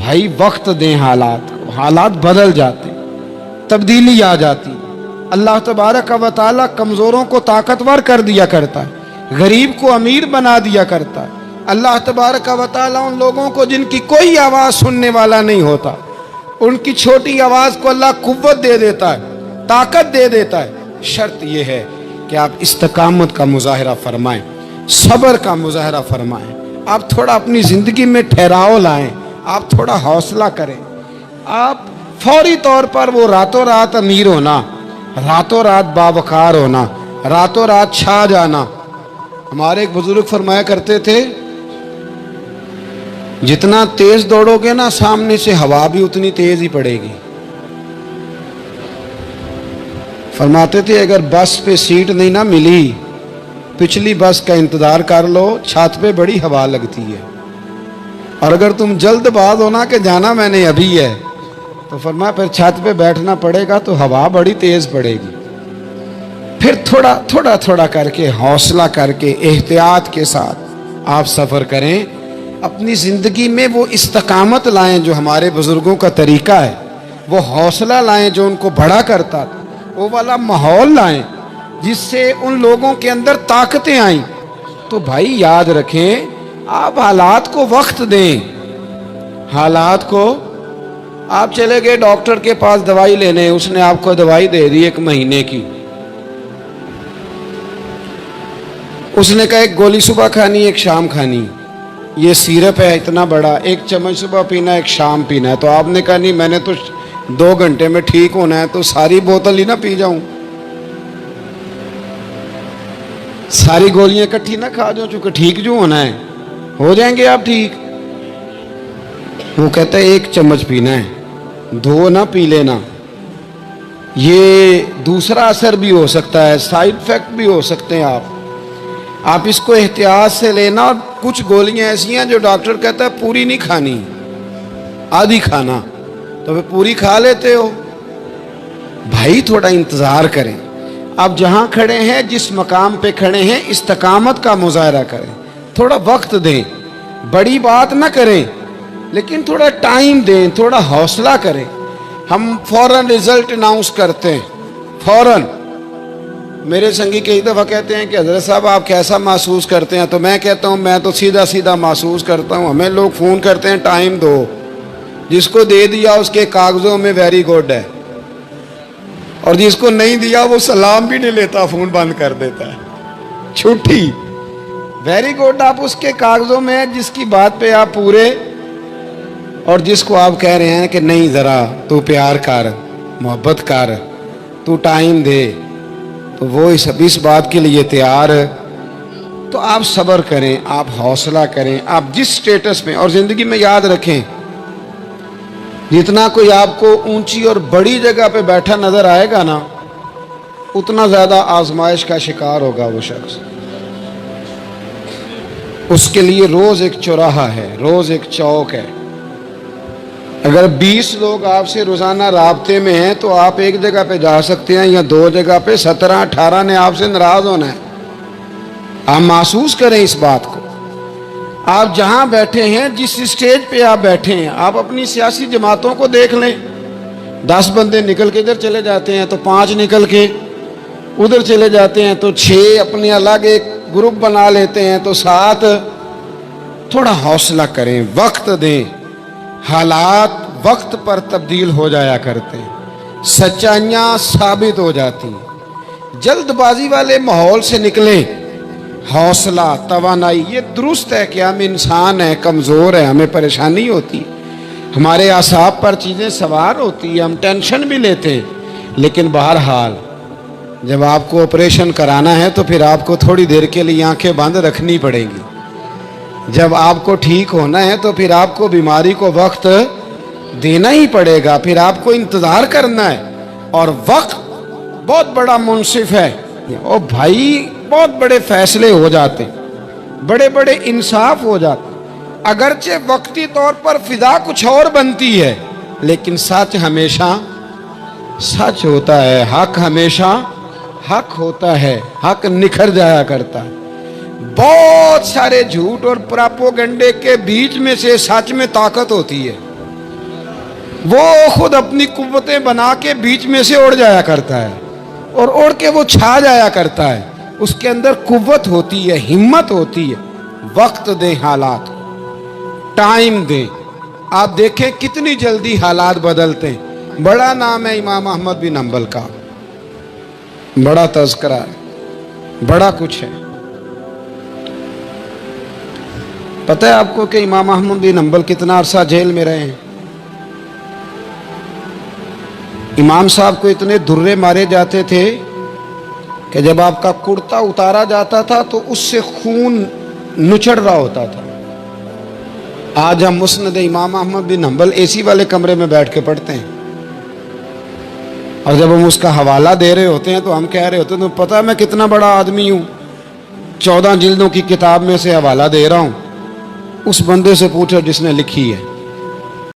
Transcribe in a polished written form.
بھائی وقت دیں حالات کو، حالات بدل جاتے، تبدیلی آ جاتی۔ اللہ تبارک و تعالیٰ کمزوروں کو طاقتور کر دیا کرتا ہے، غریب کو امیر بنا دیا کرتا ہے۔ اللہ تبارک و تعالیٰ ان لوگوں کو جن کی کوئی آواز سننے والا نہیں ہوتا، ان کی چھوٹی آواز کو اللہ قوت دے دیتا ہے، طاقت دے دیتا ہے۔ شرط یہ ہے کہ آپ استقامت کا مظاہرہ فرمائیں، صبر کا مظاہرہ فرمائیں، آپ تھوڑا اپنی زندگی میں ٹھہراؤ لائیں، آپ تھوڑا حوصلہ کریں۔ آپ فوری طور پر وہ راتوں رات امیر ہونا، راتوں رات باوقار ہونا، راتوں رات چھا جانا۔ ہمارے ایک بزرگ فرمایا کرتے تھے، جتنا تیز دوڑو گے نا سامنے سے ہوا بھی اتنی تیز ہی پڑے گی۔ فرماتے تھے اگر بس پہ سیٹ نہیں نہ ملی، پچھلی بس کا انتظار کر لو، چھت پہ بڑی ہوا لگتی ہے۔ اور اگر تم جلد باز ہونا کہ جانا میں نے ابھی ہے، تو فرمایا پھر چھت پہ بیٹھنا پڑے گا تو ہوا بڑی تیز پڑے گی۔ پھر تھوڑا تھوڑا کر کے، حوصلہ کر کے، احتیاط کے ساتھ آپ سفر کریں، اپنی زندگی میں وہ استقامت لائیں جو ہمارے بزرگوں کا طریقہ ہے، وہ حوصلہ لائیں جو ان کو بڑا کرتا تھا، وہ والا ماحول لائیں جس سے ان لوگوں کے اندر طاقتیں آئیں۔ تو بھائی یاد رکھیں، آپ حالات کو وقت دیں، حالات کو۔ آپ چلے گئے ڈاکٹر کے پاس دوائی لینے، اس نے آپ کو دوائی دے دی 1 مہینے کی، اس نے کہا 1 گولی صبح کھانی 1 شام کھانی، یہ سیرپ ہے اتنا بڑا، 1 چمچ صبح پینا 1 شام پینا ہے۔ تو آپ نے کہا نہیں میں نے تو 2 گھنٹے میں ٹھیک ہونا ہے، تو ساری بوتل ہی نہ پی جاؤں، ساری گولیاں اکٹھی نہ کھا جاؤں، چونکہ ٹھیک جو ہونا ہے ہو جائیں گے آپ ٹھیک۔ وہ کہتا ہے 1 چمچ پینا ہے، 2 نہ پی لینا، یہ دوسرا اثر بھی ہو سکتا ہے، سائیڈ افیکٹ بھی ہو سکتے ہیں۔ آپ اس کو احتیاط سے لینا۔ اور کچھ گولیاں ایسی ہیں جو ڈاکٹر کہتا ہے پوری نہیں کھانی، آدھی کھانا، تو پھر پوری کھا لیتے ہو۔ بھائی تھوڑا انتظار کریں، آپ جہاں کھڑے ہیں، جس مقام پہ کھڑے ہیں، استقامت کا مظاہرہ کریں، تھوڑا وقت دیں، بڑی بات نہ کریں لیکن تھوڑا ٹائم دیں، تھوڑا حوصلہ کریں۔ ہم فوراً رزلٹ اناؤنس کرتے ہیں، فوراً۔ میرے سنگی کئی دفعہ کہتے ہیں کہ حضرت صاحب آپ کیسا محسوس کرتے ہیں؟ تو میں کہتا ہوں میں تو سیدھا محسوس کرتا ہوں۔ ہمیں لوگ فون کرتے ہیں ٹائم دو، جس کو دے دیا اس کے کاغذوں میں ویری گڈ ہے، اور جس کو نہیں دیا وہ سلام بھی نہیں لیتا، فون بند کر دیتا ہے، چھٹی۔ ویری گڈ آپ اس کے کاغذوں میں جس کی بات پہ آپ پورے، اور جس کو آپ کہہ رہے ہیں کہ نہیں ذرا تو پیار کر، محبت کر، تو ٹائم دے، تو وہ اس بات کے لیے تیار ہے۔ تو آپ صبر کریں، آپ حوصلہ کریں، آپ جس سٹیٹس میں، اور زندگی میں یاد رکھیں جتنا کوئی آپ کو اونچی اور بڑی جگہ پہ بیٹھا نظر آئے گا نا، اتنا زیادہ آزمائش کا شکار ہوگا وہ شخص۔ اس کے لیے روز ایک چوراہا ہے، روز ایک چوک ہے۔ اگر 20 لوگ آپ سے روزانہ رابطے میں ہیں تو آپ ایک جگہ پہ جا سکتے ہیں، یا 2 جگہ پہ 17-18 نے آپ سے ناراض ہونا ہے۔ آپ محسوس کریں اس بات کو۔ آپ جہاں بیٹھے ہیں، جس اسٹیج پہ آپ بیٹھے ہیں، آپ اپنی سیاسی جماعتوں کو دیکھ لیں۔ 10 بندے نکل کے ادھر چلے جاتے ہیں تو 5 نکل کے ادھر چلے جاتے ہیں، تو 6 اپنے الگ ایک گروپ بنا لیتے ہیں، تو 7۔ تھوڑا حوصلہ کریں، وقت دیں، حالات وقت پر تبدیل ہو جایا کرتے ہیں، سچائیاں ثابت ہو جاتی ہیں۔ جلد بازی والے ماحول سے نکلیں، حوصلہ، توانائی، یہ درست ہے کہ ہم انسان ہیں، کمزور ہیں، ہمیں پریشانی ہوتی ہے، ہمارے اعصاب پر چیزیں سوار ہوتی ہیں، ہم ٹینشن بھی لیتے ہیں، لیکن بہرحال جب آپ کو آپریشن کرانا ہے تو پھر آپ کو تھوڑی دیر کے لیے آنکھیں بند رکھنی پڑیں گی۔ جب آپ کو ٹھیک ہونا ہے تو پھر آپ کو بیماری کو وقت دینا ہی پڑے گا، پھر آپ کو انتظار کرنا ہے۔ اور وقت بہت بڑا منصف ہے، اور بھائی بہت بڑے فیصلے ہو جاتے، بڑے بڑے انصاف ہو جاتے۔ اگرچہ وقتی طور پر فضا کچھ اور بنتی ہے، لیکن سچ ہمیشہ سچ ہوتا ہے، حق ہمیشہ حق ہوتا ہے، حق نکھر جایا کرتا ہے۔ بہت سارے جھوٹ اور پراپوگنڈے کے بیچ میں سے سچ میں طاقت ہوتی ہے۔ وہ خود اپنی قوتیں بنا کے بیچ میں سے اڑ جایا کرتا ہے اور اڑ کے وہ چھا جایا کرتا ہے. اس کے اندر قوت ہوتی ہے, ہمت ہوتی ہے. وقت دیں حالات, ٹائم دیں. آپ دیکھیں کتنی جلدی حالات بدلتے ہیں. بڑا نام ہے امام احمد بن حنبل کا, بڑا تذکرہ ہے, بڑا کچھ ہے. پتہ ہے آپ کو کہ امام احمد بن حنبل کتنا عرصہ جیل میں رہے ہیں؟ امام صاحب کو اتنے درے مارے جاتے تھے کہ جب آپ کا کرتا اتارا جاتا تھا تو اس سے خون نچڑ رہا ہوتا تھا. آج ہم مسند امام احمد بن حنبل اے سی والے کمرے میں بیٹھ کے پڑھتے ہیں, اور جب ہم اس کا حوالہ دے رہے ہوتے ہیں تو ہم کہہ رہے ہوتے ہیں تو پتہ ہے میں کتنا بڑا آدمی ہوں, 14 جلدوں کی کتاب میں سے حوالہ دے رہا ہوں. اس بندے سے پوچھو جس نے لکھی ہے.